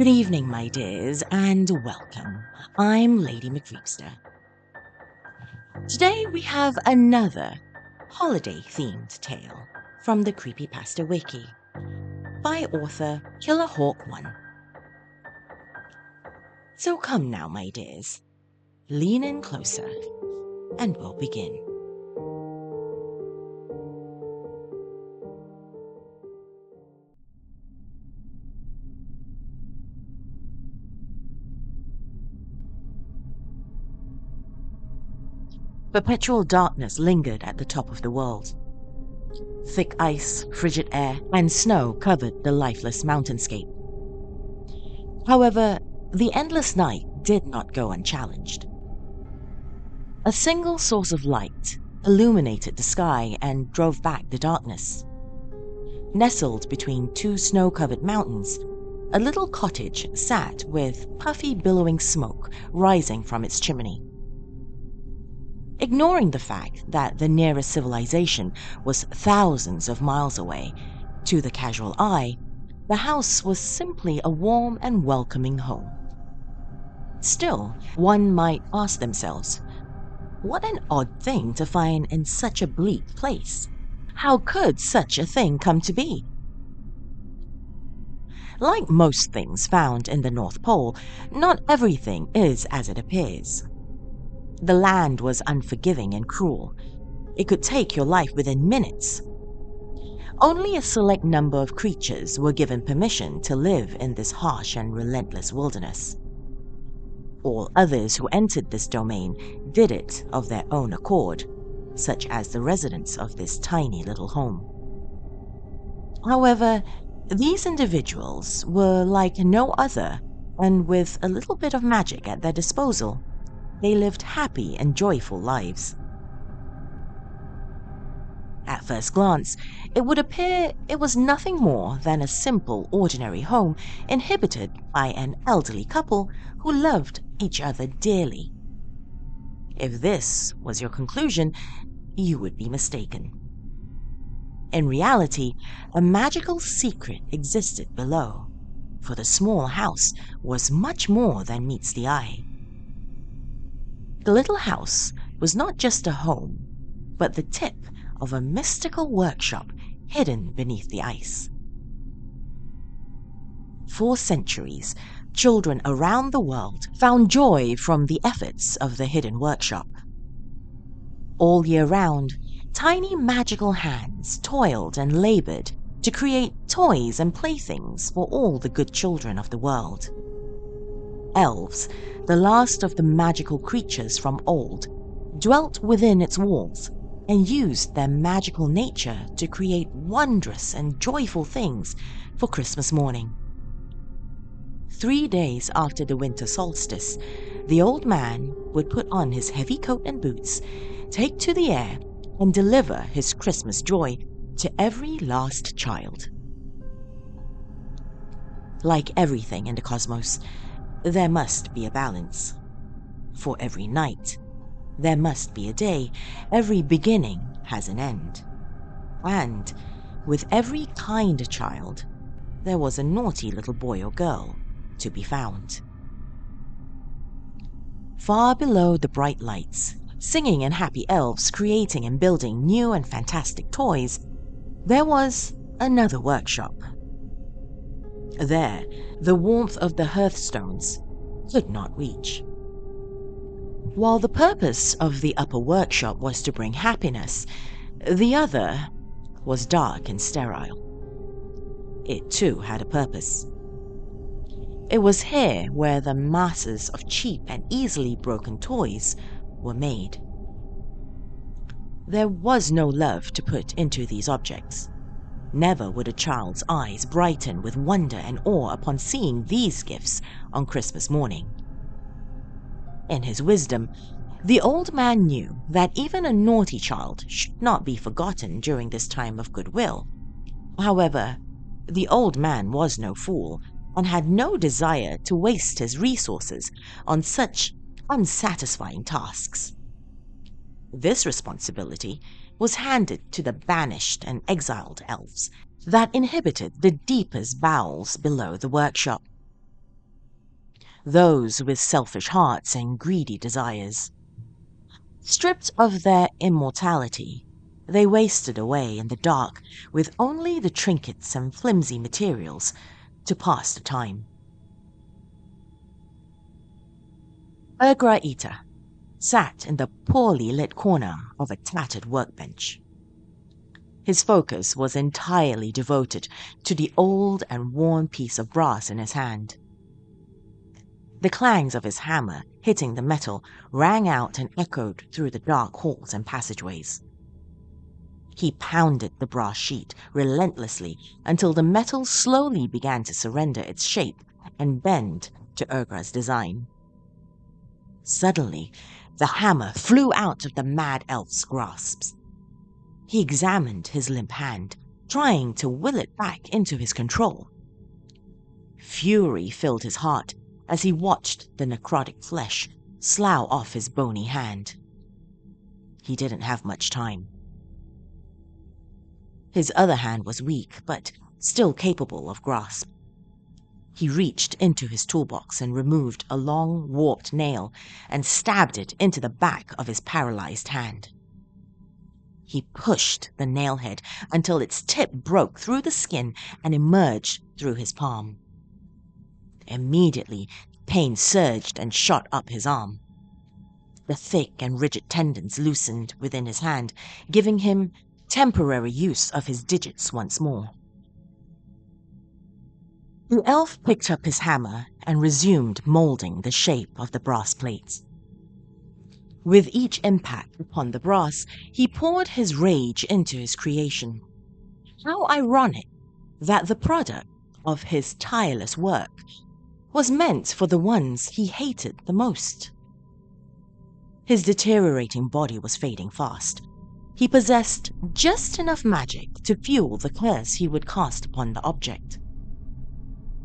Good evening, my dears, and welcome. I'm Lady McCreepster. Today we have another holiday-themed tale from the Creepypasta Wiki by author KillaHawke1. So come now, my dears, lean in closer and we'll begin. Perpetual darkness lingered at the top of the world. Thick ice, frigid air, and snow covered the lifeless mountainscape. However, the endless night did not go unchallenged. A single source of light illuminated the sky and drove back the darkness. Nestled between two snow-covered mountains, a little cottage sat with puffy billowing smoke rising from its chimney. Ignoring the fact that the nearest civilization was thousands of miles away, to the casual eye, the house was simply a warm and welcoming home. Still, one might ask themselves, what an odd thing to find in such a bleak place. How could such a thing come to be? Like most things found in the North Pole, not everything is as it appears. The land was unforgiving and cruel. It could take your life within minutes. Only a select number of creatures were given permission to live in this harsh and relentless wilderness. All others who entered this domain did it of their own accord, such as the residents of this tiny little home. However, these individuals were like no other, and with a little bit of magic at their disposal, they lived happy and joyful lives. At first glance, it would appear it was nothing more than a simple, ordinary home inhabited by an elderly couple who loved each other dearly. If this was your conclusion, you would be mistaken. In reality, a magical secret existed below, for the small house was much more than meets the eye. The little house was not just a home, but the tip of a mystical workshop hidden beneath the ice. For centuries, children around the world found joy from the efforts of the hidden workshop. All year round, tiny magical hands toiled and labored to create toys and playthings for all the good children of the world. Elves, the last of the magical creatures from old, dwelt within its walls and used their magical nature to create wondrous and joyful things for Christmas morning. 3 days after the winter solstice, the old man would put on his heavy coat and boots, take to the air, and deliver his Christmas joy to every last child. Like everything in the cosmos, there must be a balance. For every night, there must be a day. Every beginning has an end. And with every kind child, there was a naughty little boy or girl to be found. Far below the bright lights, singing and happy elves creating and building new and fantastic toys, there was another workshop. There, the warmth of the hearthstones could not reach. While the purpose of the upper workshop was to bring happiness, the other was dark and sterile. It too had a purpose. It was here where the masses of cheap and easily broken toys were made. There was no love to put into these objects. Never would a child's eyes brighten with wonder and awe upon seeing these gifts on Christmas morning. In his wisdom, the old man knew that even a naughty child should not be forgotten during this time of goodwill. However, the old man was no fool and had no desire to waste his resources on such unsatisfying tasks. This responsibility was handed to the banished and exiled elves that inhabited the deepest bowels below the workshop. those with selfish hearts and greedy desires. Stripped of their immortality, they wasted away in the dark with only the trinkets and flimsy materials to pass the time. Eichensehr sat in the poorly lit corner of a tattered workbench. His focus was entirely devoted to the old and worn piece of brass in his hand. The clangs of his hammer hitting the metal rang out and echoed through the dark halls and passageways. He pounded the brass sheet relentlessly until the metal slowly began to surrender its shape and bend to Eichensehr's design. Suddenly, the hammer flew out of the mad elf's grasps. He examined his limp hand, trying to will it back into his control. Fury filled his heart as he watched the necrotic flesh slough off his bony hand. He didn't have much time. His other hand was weak, but still capable of grasp. He reached into his toolbox and removed a long, warped nail and stabbed it into the back of his paralyzed hand. He pushed the nailhead until its tip broke through the skin and emerged through his palm. Immediately, pain surged and shot up his arm. The thick and rigid tendons loosened within his hand, giving him temporary use of his digits once more. The elf picked up his hammer and resumed molding the shape of the brass plates. With each impact upon the brass, he poured his rage into his creation. How ironic that the product of his tireless work was meant for the ones he hated the most. His deteriorating body was fading fast. He possessed just enough magic to fuel the curse he would cast upon the object.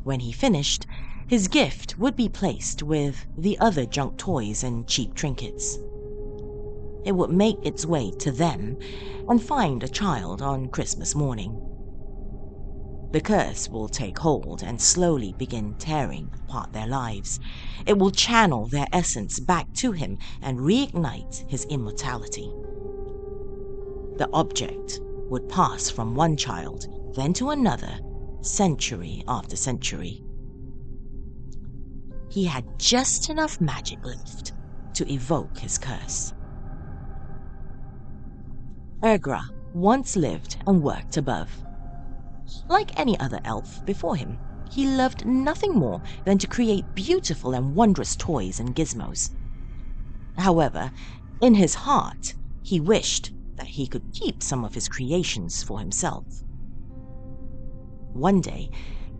When he finished, his gift would be placed with the other junk toys and cheap trinkets. It would make its way to them and find a child on Christmas morning. The curse will take hold and slowly begin tearing apart their lives. It will channel their essence back to him and reignite his immortality. The object would pass from one child, then to another, century after century. He had just enough magic left to evoke his curse. Eichensehr once lived and worked above. Like any other elf before him, he loved nothing more than to create beautiful and wondrous toys and gizmos. However, in his heart, he wished that he could keep some of his creations for himself. One day,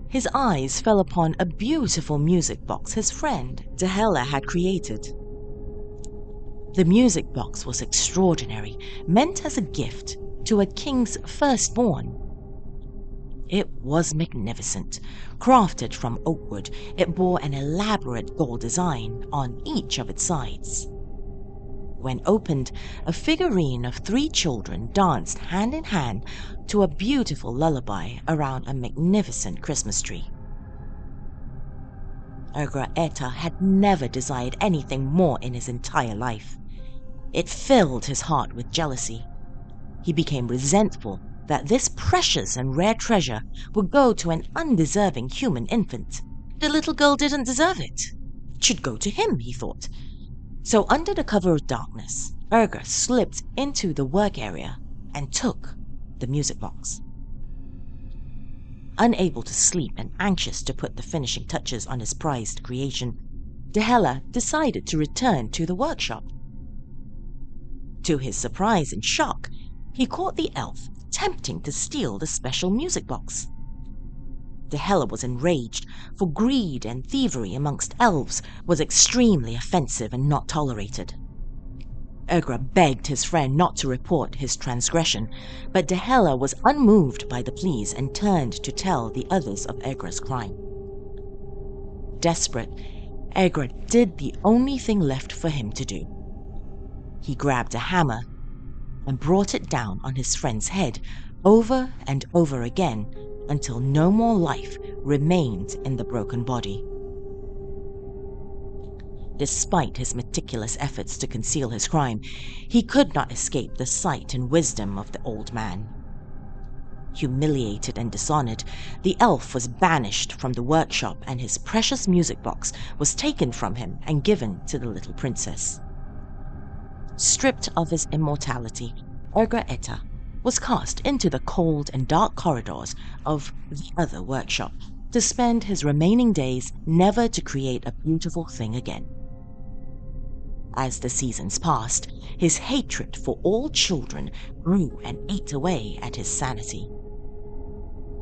his eyes fell upon a beautiful music box his friend Keeara had created. The music box was extraordinary, meant as a gift to a king's firstborn. It was magnificent. Crafted from oak wood, it bore an elaborate gold design on each of its sides. When opened, a figurine of 3 children danced hand in hand to a beautiful lullaby around a magnificent Christmas tree. Eichensehr had never desired anything more in his entire life. It filled his heart with jealousy. He became resentful that this precious and rare treasure would go to an undeserving human infant. The little girl didn't deserve it. It should go to him, he thought. So under the cover of darkness, Eichensehr slipped into the work area and took the music box. Unable to sleep and anxious to put the finishing touches on his prized creation, Keeara decided to return to the workshop. To his surprise and shock, he caught the elf attempting to steal the special music box. Keeara was enraged, for greed and thievery amongst elves was extremely offensive and not tolerated. Eichensehr begged his friend not to report his transgression, but Keeara was unmoved by the pleas and turned to tell the others of Eichensehr's crime. Desperate, Eichensehr did the only thing left for him to do. He grabbed a hammer and brought it down on his friend's head over and over again until no more life remained in the broken body. Despite his meticulous efforts to conceal his crime, he could not escape the sight and wisdom of the old man. Humiliated and dishonored, the elf was banished from the workshop and his precious music box was taken from him and given to the little princess. Stripped of his immortality, KillaHawke1 was cast into the cold and dark corridors of the other workshop to spend his remaining days never to create a beautiful thing again. As the seasons passed, his hatred for all children grew and ate away at his sanity.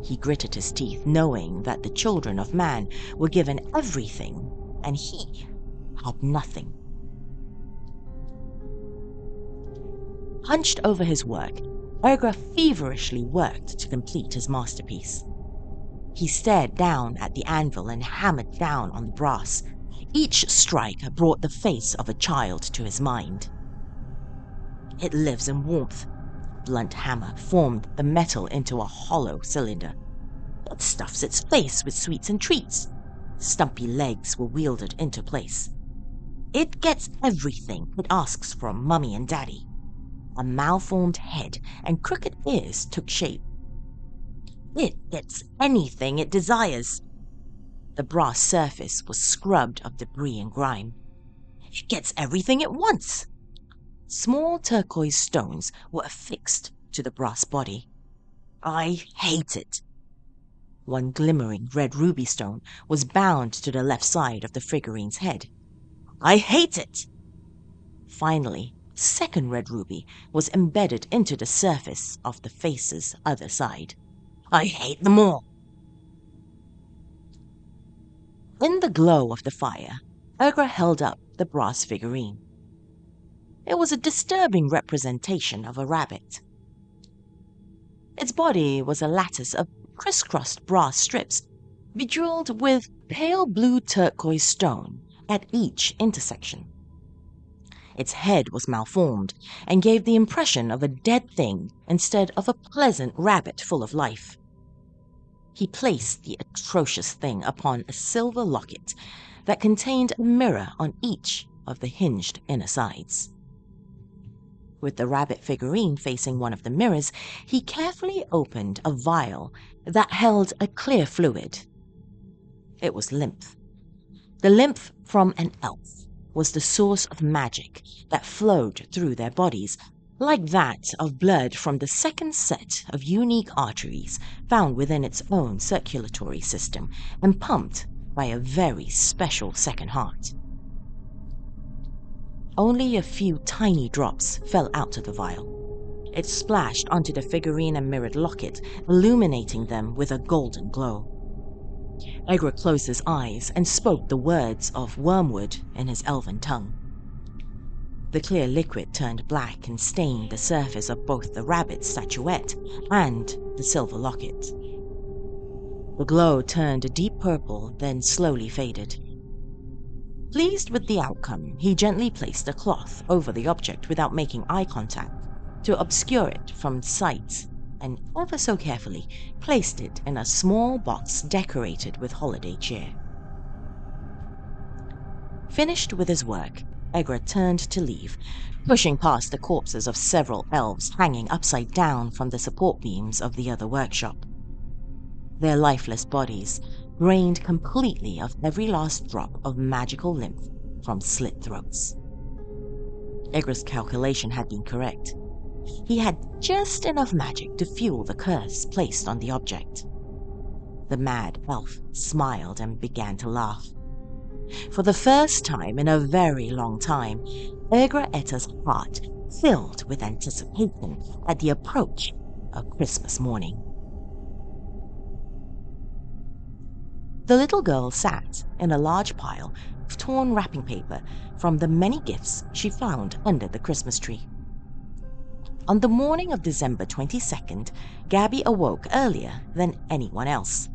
He gritted his teeth, knowing that the children of man were given everything and he had nothing. Hunched over his work, KillaHawke1 feverishly worked to complete his masterpiece. He stared down at the anvil and hammered down on the brass. Each strike brought the face of a child to his mind. It lives in warmth. A blunt hammer formed the metal into a hollow cylinder. It stuffs its face with sweets and treats. Stumpy legs were wielded into place. It gets everything it asks from Mummy and Daddy. A malformed head and crooked ears took shape. It gets anything it desires. The brass surface was scrubbed of debris and grime. It gets everything it wants. Small turquoise stones were affixed to the brass body. I hate it. One glimmering red ruby stone was bound to the left side of the figurine's head. I hate it. Finally, a second red ruby was embedded into the surface of the face's other side. I hate them all. In the glow of the fire, KillaHawke1 held up the brass figurine. It was a disturbing representation of a rabbit. Its body was a lattice of crisscrossed brass strips, bejeweled with pale blue turquoise stone at each intersection. Its head was malformed and gave the impression of a dead thing instead of a pleasant rabbit full of life. He placed the atrocious thing upon a silver locket that contained a mirror on each of the hinged inner sides. With the rabbit figurine facing one of the mirrors, he carefully opened a vial that held a clear fluid. It was lymph. The lymph from an elf was the source of magic that flowed through their bodies, like that of blood from the second set of unique arteries found within its own circulatory system and pumped by a very special second heart. Only a few tiny drops fell out of the vial. It splashed onto the figurine and mirrored locket, illuminating them with a golden glow. KillaHawke1 closed his eyes and spoke the words of wormwood in his elven tongue. The clear liquid turned black and stained the surface of both the rabbit's statuette and the silver locket. The glow turned a deep purple, then slowly faded. Pleased with the outcome, he gently placed a cloth over the object without making eye contact to obscure it from sight, and ever so carefully placed it in a small box decorated with holiday cheer. Finished with his work, KillaHawke1 turned to leave, pushing past the corpses of several elves hanging upside down from the support beams of the other workshop. Their lifeless bodies drained completely of every last drop of magical lymph from slit throats. KillaHawke1's calculation had been correct. He had just enough magic to fuel the curse placed on the object. The mad elf smiled and began to laugh. For the first time in a very long time, KillaHawke1's heart filled with anticipation at the approach of Christmas morning. The little girl sat in a large pile of torn wrapping paper from the many gifts she found under the Christmas tree. On the morning of December 22nd, Gabby awoke earlier than anyone else.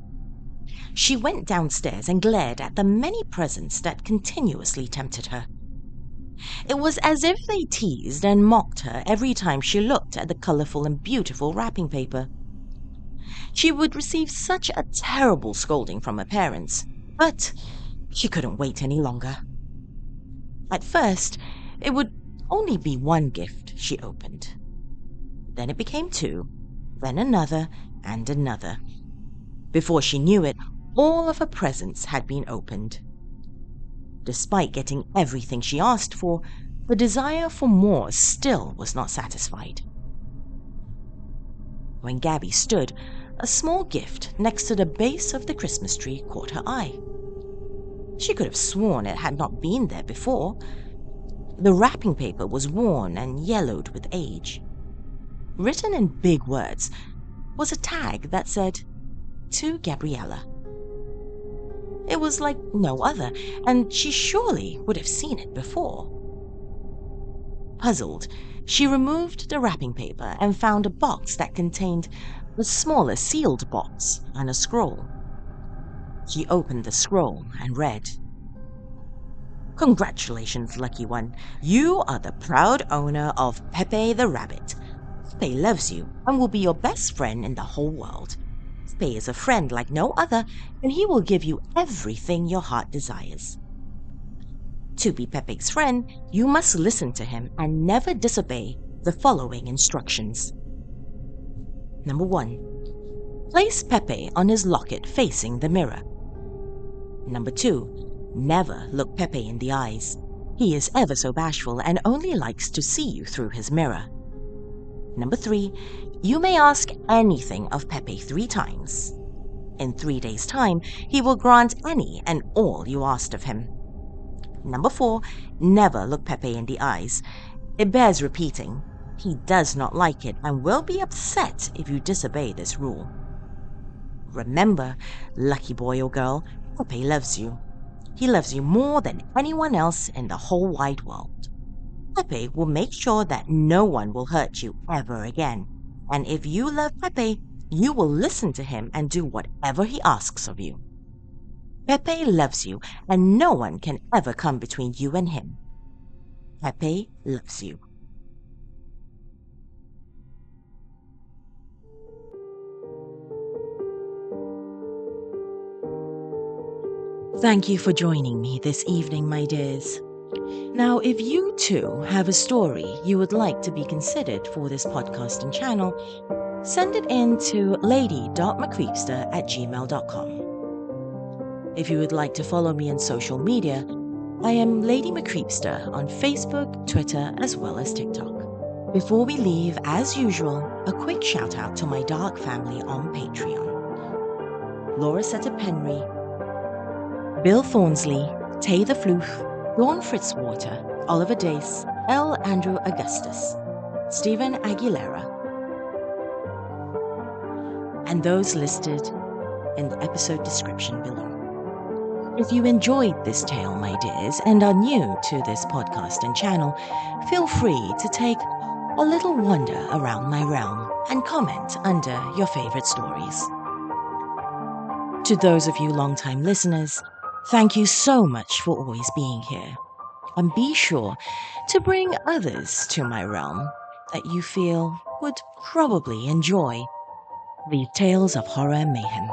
She went downstairs and glared at the many presents that continuously tempted her. It was as if they teased and mocked her every time she looked at the colorful and beautiful wrapping paper. She would receive such a terrible scolding from her parents, but she couldn't wait any longer. At first, it would only be one gift she opened. Then it became two, then another and another. Before she knew it, all of her presents had been opened. Despite getting everything she asked for, the desire for more still was not satisfied. When Gabby stood, a small gift next to the base of the Christmas tree caught her eye. She could have sworn it had not been there before. The wrapping paper was worn and yellowed with age. Written in big words was a tag that said, "To Gabriella." It was like no other, and she surely would have seen it before. Puzzled, she removed the wrapping paper and found a box that contained a smaller sealed box and a scroll. She opened the scroll and read, "Congratulations, lucky one. You are the proud owner of Pepe the Rabbit. Pepe loves you and will be your best friend in the whole world. Pepe is a friend like no other, and he will give you everything your heart desires. To be Pepe's friend, you must listen to him and never disobey the following instructions. Number 1. Place Pepe on his locket facing the mirror. Number 2. Never look Pepe in the eyes. He is ever so bashful and only likes to see you through his mirror. Number 3. You may ask anything of Pepe 3 times. In 3 days' time, he will grant any and all you asked of him. Number 4. Never look Pepe in the eyes. It bears repeating. He does not like it and will be upset if you disobey this rule. Remember, lucky boy or girl, Pepe loves you. He loves you more than anyone else in the whole wide world. Pepe will make sure that no one will hurt you ever again. And if you love Pepe, you will listen to him and do whatever he asks of you. Pepe loves you, and no one can ever come between you and him. Pepe loves you." Thank you for joining me this evening, my dears. Now, if you too have a story you would like to be considered for this podcast and channel, send it in to lady.mccreepster@gmail.com. If you would like to follow me on social media, I am Lady McCreepster on Facebook, Twitter, as well as TikTok. Before we leave, as usual, a quick shout out to my dark family on Patreon. Laura Setta Penry, Bill Thornsley, Tay the Floof, Dawn Fritzwater, Oliver Dace, L. Andrew Augustus, Stephen Aguilera, and those listed in the episode description below. If you enjoyed this tale, my dears, and are new to this podcast and channel, feel free to take a little wander around my realm and comment under your favorite stories. To those of you longtime listeners, thank you so much for always being here. And be sure to bring others to my realm that you feel would probably enjoy these tales of horror and mayhem.